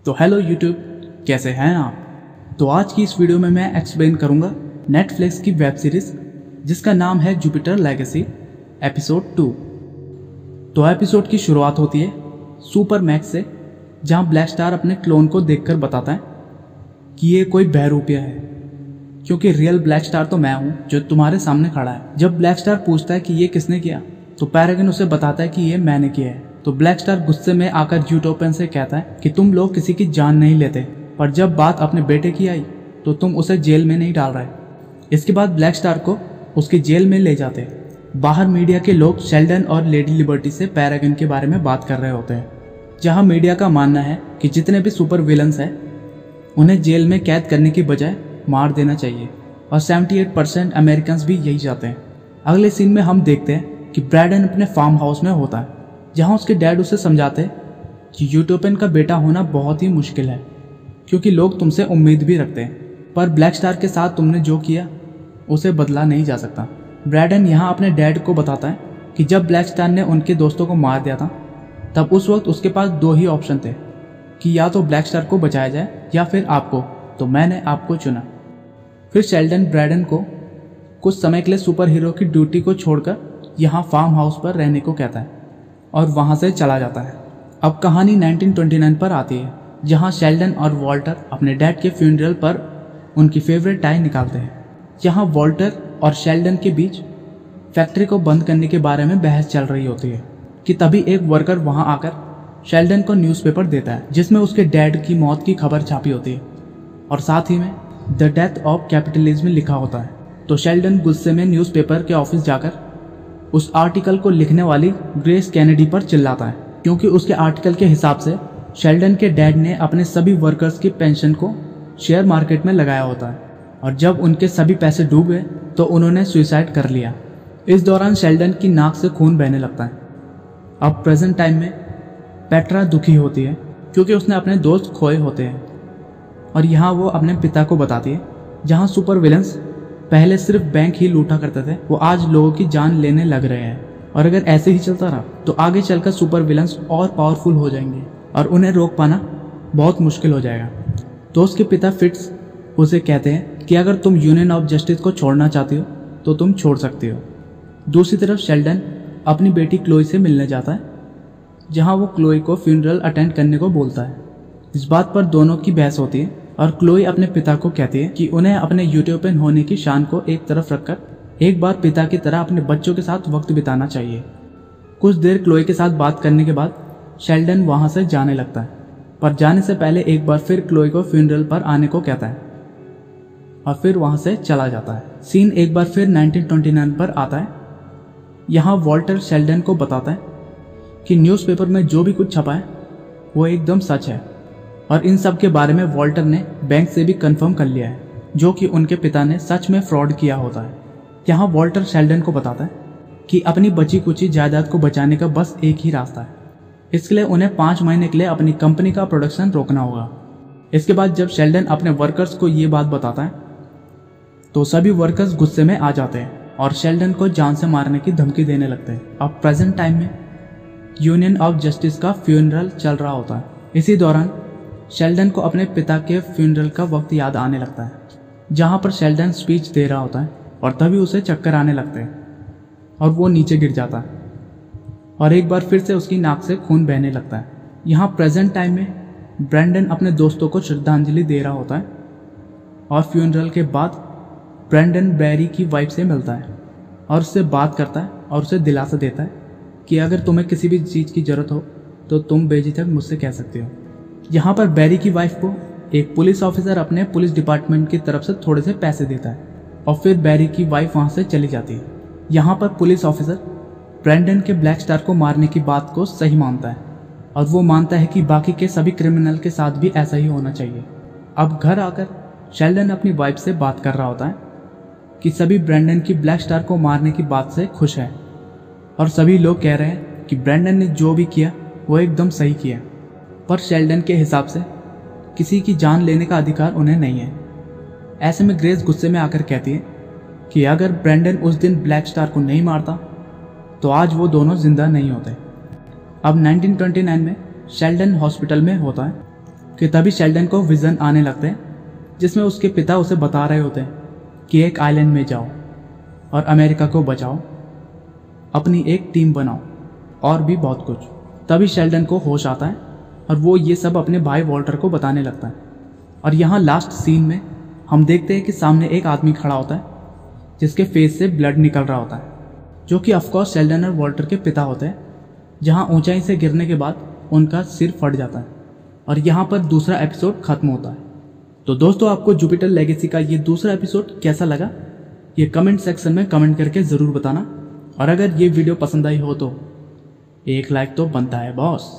तो hello YouTube, कैसे हैं आप। तो आज की इस वीडियो में मैं एक्सप्लेन करूंगा नेटफ्लिक्स की वेब सीरीज जिसका नाम है जुपिटर लेगेसी एपिसोड 2। तो एपिसोड की शुरुआत होती है सुपर मैक्स से, जहां ब्लैक स्टार अपने क्लोन को देखकर बताता है कि ये कोई बहरूपिया है, क्योंकि रियल ब्लैक स्टार तो मैं हूं जो तुम्हारे सामने खड़ा है। जब ब्लैक स्टार पूछता है कि ये किसने किया, तो पैरागन उसे बताता है कि ये मैंने किया है। तो ब्लैक स्टार गुस्से में आकर यूटोपियन से कहता है कि तुम लोग किसी की जान नहीं लेते, पर जब बात अपने बेटे की आई तो तुम उसे जेल में नहीं डाल रहे। इसके बाद ब्लैक स्टार को उसकी जेल में ले जाते। बाहर मीडिया के लोग शेल्डन और लेडी लिबर्टी से पैरागन के बारे में बात कर रहे होते हैं, जहां मीडिया का मानना है कि जितने भी सुपर विलन्स हैं उन्हें जेल में कैद करने की बजाय मार देना चाहिए, और 78% अमेरिकन्स भी यही चाहते हैं। अगले सीन में हम देखते हैं कि ब्रैडन अपने फार्म हाउस में होता है, जहां उसके डैड उसे समझाते हैं कि यूटोपियन का बेटा होना बहुत ही मुश्किल है, क्योंकि लोग तुमसे उम्मीद भी रखते हैं, पर ब्लैक स्टार के साथ तुमने जो किया उसे बदला नहीं जा सकता। ब्रैडन यहाँ अपने डैड को बताता है कि जब ब्लैक स्टार ने उनके दोस्तों को मार दिया था, तब उस वक्त उसके पास दो ही ऑप्शन थे कि या तो ब्लैक स्टार को बचाया जाए या फिर आपको, तो मैंने आपको चुना। फिर शेल्डन ब्रैडन को कुछ समय के लिए सुपर हीरो की ड्यूटी को छोड़कर यहाँ फार्म हाउस पर रहने को कहता है और वहाँ से चला जाता है। अब कहानी 1929 पर आती है, जहाँ शेल्डन और वॉल्टर अपने डैड के फ्यूनरल पर उनकी फेवरेट टाई निकालते हैं। यहाँ वॉल्टर और शेल्डन के बीच फैक्ट्री को बंद करने के बारे में बहस चल रही होती है कि तभी एक वर्कर वहाँ आकर शेल्डन को न्यूज़पेपर देता है, जिसमें उसके डैड की मौत की खबर छापी होती है और साथ ही में द डेथ ऑफ कैपिटलिज्म लिखा होता है। तो शेल्डन गुस्से में न्यूज़पेपर के ऑफिस जाकर उस आर्टिकल को लिखने वाली ग्रेस कैनेडी पर चिल्लाता है, क्योंकि उसके आर्टिकल के हिसाब से शेल्डन के डैड ने अपने सभी वर्कर्स की पेंशन को शेयर मार्केट में लगाया होता है, और जब उनके सभी पैसे डूब गए तो उन्होंने सुसाइड कर लिया। इस दौरान शेल्डन की नाक से खून बहने लगता है। अब प्रेजेंट टाइम में पेट्रा दुखी होती है क्योंकि उसने अपने दोस्त खोए होते हैं, और यहाँ वो अपने पिता को बताती है, जहाँ सुपर विलन्स पहले सिर्फ बैंक ही लूटा करते थे, वो आज लोगों की जान लेने लग रहे हैं, और अगर ऐसे ही चलता रहा तो आगे चलकर सुपर विलन्स और पावरफुल हो जाएंगे और उन्हें रोक पाना बहुत मुश्किल हो जाएगा। तो उसके पिता फिट्स उसे कहते हैं कि अगर तुम यूनियन ऑफ जस्टिस को छोड़ना चाहती हो तो तुम छोड़ सकती हो। दूसरी तरफ शेल्डन अपनी बेटी क्लोई से मिलने जाता है, जहाँ वो क्लोई को फ्यूनरल अटेंड करने को बोलता है। इस बात पर दोनों की बहस होती है और क्लोई अपने पिता को कहती है कि उन्हें अपने यूटोपियन होने की शान को एक तरफ रखकर एक बार पिता की तरह अपने बच्चों के साथ वक्त बिताना चाहिए। कुछ देर क्लोई के साथ बात करने के बाद शेल्डन वहां से जाने लगता है, पर जाने से पहले एक बार फिर क्लोई को फ्यूनरल पर आने को कहता है और फिर वहां से चला जाता है। सीन एक बार फिर 1929 पर आता है। यहाँ वॉल्टर शेल्डन को बताता है कि न्यूज़पेपर में जो भी कुछ छपा है वो एकदम सच है, और इन सब के बारे में वॉल्टर ने बैंक से भी कंफर्म कर लिया है, जो कि उनके पिता ने सच में फ्रॉड किया होता है। यहाँ वॉल्टर शेल्डन को बताता है कि अपनी बची कुची जायदाद को बचाने का बस एक ही रास्ता है, इसके लिए उन्हें 5 महीने के लिए अपनी कंपनी का प्रोडक्शन रोकना होगा। इसके बाद जब शेल्डन अपने वर्कर्स को ये बात बताता है तो सभी वर्कर्स गुस्से में आ जाते हैं और शेल्डन को जान से मारने की धमकी देने लगते हैं। अब प्रेजेंट टाइम में यूनियन ऑफ जस्टिस का फ्यूनरल चल रहा होता है। इसी दौरान शेल्डन को अपने पिता के फ्यूनरल का वक्त याद आने लगता है, जहाँ पर शेल्डन स्पीच दे रहा होता है, और तभी उसे चक्कर आने लगते हैं और वो नीचे गिर जाता है और एक बार फिर से उसकी नाक से खून बहने लगता है। यहाँ प्रेजेंट टाइम में ब्रैंडन अपने दोस्तों को श्रद्धांजलि दे रहा होता है, और फ्यूनरल के बाद ब्रैंडन बैरी की वाइफ से मिलता है और उससे बात करता है और उसे दिलासा देता है कि अगर तुम्हें किसी भी चीज़ की ज़रूरत हो तो तुम बेझिझक मुझसे कह सकते हो। यहाँ पर बैरी की वाइफ को एक पुलिस ऑफिसर अपने पुलिस डिपार्टमेंट की तरफ से थोड़े से पैसे देता है, और फिर बैरी की वाइफ वहाँ से चली जाती है। यहाँ पर पुलिस ऑफिसर ब्रैंडन के ब्लैक स्टार को मारने की बात को सही मानता है, और वो मानता है कि बाकी के सभी क्रिमिनल के साथ भी ऐसा ही होना चाहिए। अब घर आकर शेल्डन अपनी वाइफ से बात कर रहा होता है कि सभी ब्रैंडन की ब्लैक स्टार को मारने की बात से खुश है, और सभी लोग कह रहे हैं कि ब्रैंडन ने जो भी किया वो एकदम सही किया, पर शेल्डन के हिसाब से किसी की जान लेने का अधिकार उन्हें नहीं है। ऐसे में ग्रेस गुस्से में आकर कहती है कि अगर ब्रैंडन उस दिन ब्लैक स्टार को नहीं मारता तो आज वो दोनों जिंदा नहीं होते। अब 1929 में शेल्डन हॉस्पिटल में होता है कि तभी शेल्डन को विजन आने लगते हैं जिसमें उसके पिता उसे बता रहे होते हैं कि एक आइलैंड में जाओ और अमेरिका को बचाओ, अपनी एक टीम बनाओ और भी बहुत कुछ। तभी शेल्डन को होश आता है और वो ये सब अपने भाई वॉल्टर को बताने लगता है। और यहाँ लास्ट सीन में हम देखते हैं कि सामने एक आदमी खड़ा होता है जिसके फेस से ब्लड निकल रहा होता है, जो कि ऑफकोर्स शेल्डन और वॉल्टर के पिता होते हैं, जहाँ ऊंचाई से गिरने के बाद उनका सिर फट जाता है और यहाँ पर दूसरा एपिसोड खत्म होता है। तो दोस्तों, आपको जुपिटर लेगेसी का ये दूसरा एपिसोड कैसा लगा ये कमेंट सेक्शन में कमेंट करके ज़रूर बताना। और अगर ये वीडियो पसंद आई हो तो एक लाइक तो बनता है बॉस।